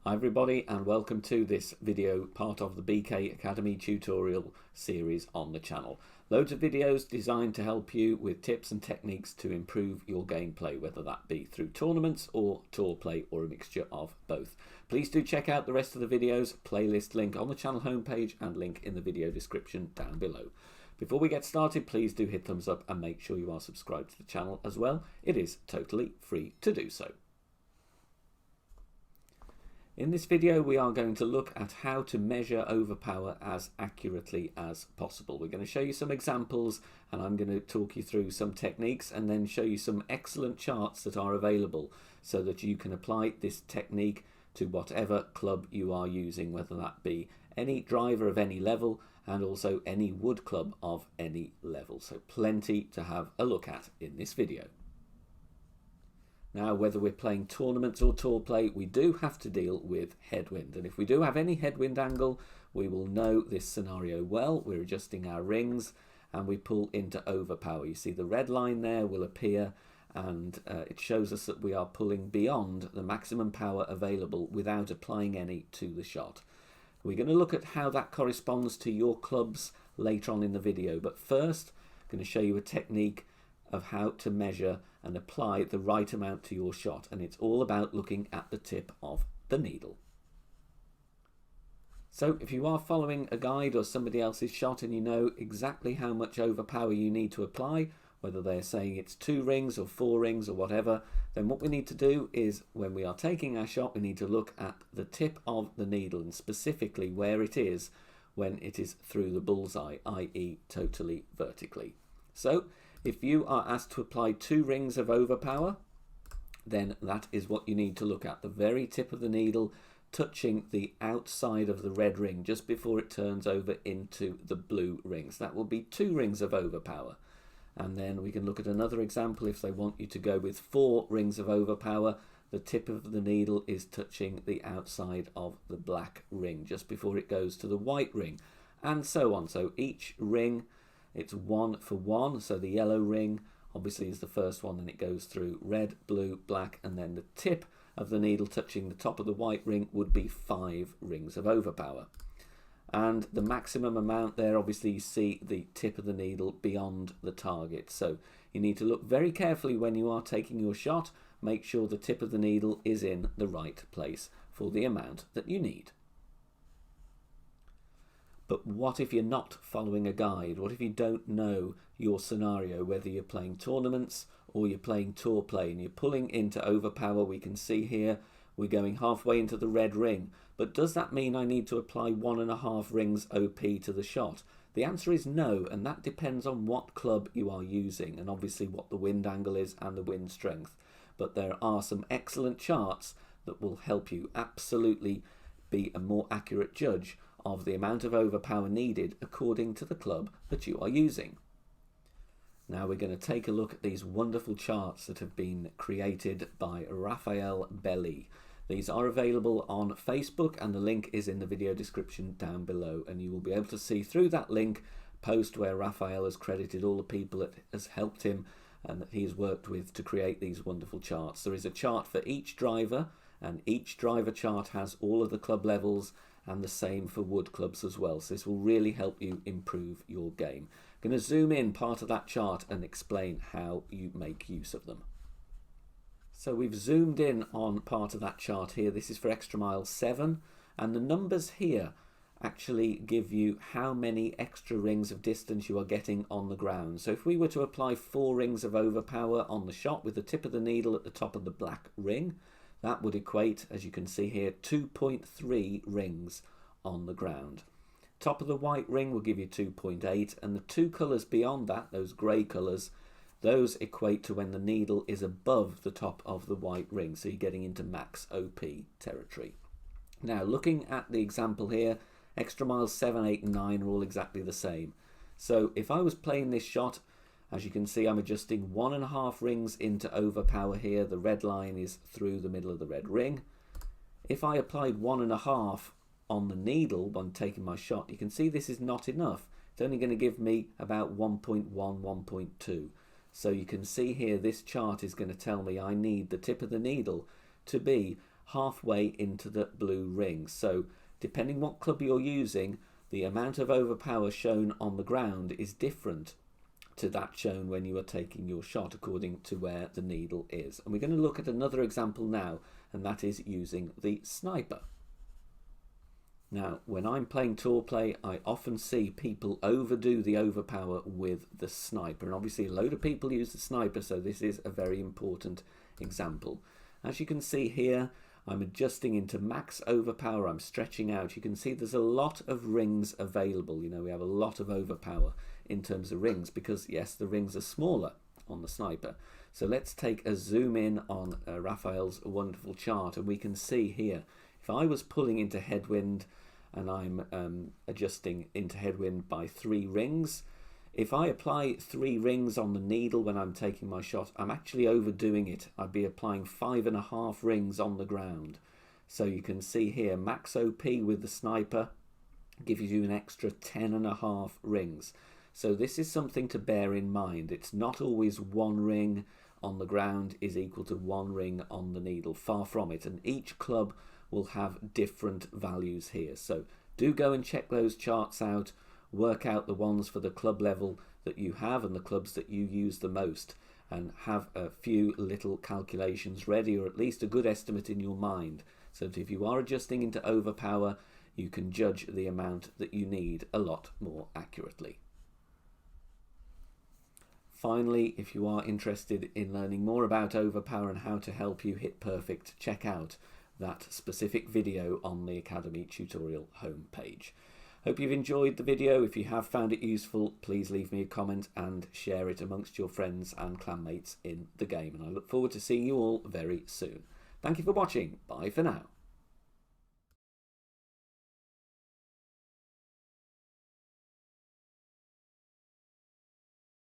Hi everybody and welcome to this video, part of the BK Academy tutorial series on the channel. Loads of videos designed to help you with tips and techniques to improve your gameplay, whether that be through tournaments or tour play or a mixture of both. Please do check out the rest of the videos, playlist link on the channel homepage and link in the video description down below. Before we get started, please do hit thumbs up and make sure you are subscribed to the channel as well. It is totally free to do so. In this video we are going to look at how to measure overpower as accurately as possible. We're going to show you some examples and I'm going to talk you through some techniques and then show you some excellent charts that are available so that you can apply this technique to whatever club you are using, whether that be any driver of any level and also any wood club of any level. So plenty to have a look at in this video. Now, whether we're playing tournaments or tour play, we do have to deal with headwind. And if we do have any headwind angle, we will know this scenario well. We're adjusting our rings and we pull into overpower. You see the red line there will appear and it shows us that we are pulling beyond the maximum power available without applying any to the shot. We're going to look at how that corresponds to your clubs later on in the video. But first, I'm going to show you a technique of how to measure and apply the right amount to your shot, and it's all about looking at the tip of the needle. So if you are following a guide or somebody else's shot and you know exactly how much overpower you need to apply, whether they're saying it's 2 rings or 4 rings or whatever, then what we need to do is when we are taking our shot we need to look at the tip of the needle and specifically where it is when it is through the bullseye, i.e. totally vertically. So if you are asked to apply 2 rings of overpower, then that is what you need to look at. The very tip of the needle touching the outside of the red ring just before it turns over into the blue rings. That will be 2 rings of overpower. And then we can look at another example. If they want you to go with 4 rings of overpower, the tip of the needle is touching the outside of the black ring just before it goes to the white ring, and so on. So each ring, it's 1 for 1, so the yellow ring obviously is the first one, and it goes through red, blue, black, and then the tip of the needle touching the top of the white ring would be 5 rings of overpower. And the maximum amount there, obviously you see the tip of the needle beyond the target, so you need to look very carefully when you are taking your shot. Make sure the tip of the needle is in the right place for the amount that you need. But what if you're not following a guide? What if you don't know your scenario, whether you're playing tournaments or you're playing tour play and you're pulling into overpower? We can see here we're going halfway into the red ring. But does that mean I need to apply 1.5 rings OP to the shot? The answer is no, and that depends on what club you are using and obviously what the wind angle is and the wind strength. But there are some excellent charts that will help you absolutely be a more accurate judge of the amount of overpower needed according to the club that you are using. Now we're going to take a look at these wonderful charts that have been created by Raphaël Belly. These are available on Facebook and the link is in the video description down below, and you will be able to see through that link post where Raphael has credited all the people that has helped him and that he has worked with to create these wonderful charts. There is a chart for each driver, and each driver chart has all of the club levels, and the same for wood clubs as well. So this will really help you improve your game. I'm going to zoom in part of that chart and explain how you make use of them. So we've zoomed in on part of that chart here. This is for extra mile 7, and the numbers here actually give you how many extra rings of distance you are getting on the ground. So if we were to apply 4 rings of overpower on the shot with the tip of the needle at the top of the black ring, that would equate, as you can see here, 2.3 rings on the ground. Top of the white ring will give you 2.8, and the 2 colours beyond that, those grey colours, those equate to when the needle is above the top of the white ring, so you're getting into max OP territory. Now, looking at the example here, extra miles 7, 8 and 9 are all exactly the same. So if I was playing this shot, as you can see, I'm adjusting 1.5 rings into overpower here. The red line is through the middle of the red ring. If I applied 1.5 on the needle when taking my shot, you can see this is not enough. It's only going to give me about 1.1, 1.2. So you can see here this chart is going to tell me I need the tip of the needle to be halfway into the blue ring. So depending what club you're using, the amount of overpower shown on the ground is different to that shown when you are taking your shot according to where the needle is. And we're going to look at another example now, and that is using the sniper. Now, when I'm playing tour play, I often see people overdo the overpower with the sniper. And obviously a load of people use the sniper, so this is a very important example. As you can see here, I'm adjusting into max overpower, I'm stretching out. You can see there's a lot of rings available. You know, we have a lot of overpower in terms of rings because, yes, the rings are smaller on the sniper. So let's take a zoom in on Raphael's wonderful chart, and we can see here, if I was pulling into headwind and I'm adjusting into headwind by 3 rings, if I apply 3 rings on the needle when I'm taking my shot, I'm actually overdoing it. I'd be applying 5.5 rings on the ground. So you can see here, max OP with the sniper gives you an extra 10.5 rings. So this is something to bear in mind. It's not always 1 ring on the ground is equal to 1 ring on the needle. Far from it. And each club will have different values here. So do go and check those charts out. Work out the ones for the club level that you have and the clubs that you use the most, and have a few little calculations ready, or at least a good estimate in your mind, so that if you are adjusting into overpower, you can judge the amount that you need a lot more accurately. Finally, if you are interested in learning more about overpower and how to help you hit perfect, check out that specific video on the Academy tutorial homepage. Hope you've enjoyed the video. If you have found it useful, please leave me a comment and share it amongst your friends and clanmates in the game. And I look forward to seeing you all very soon. Thank you for watching. Bye for now.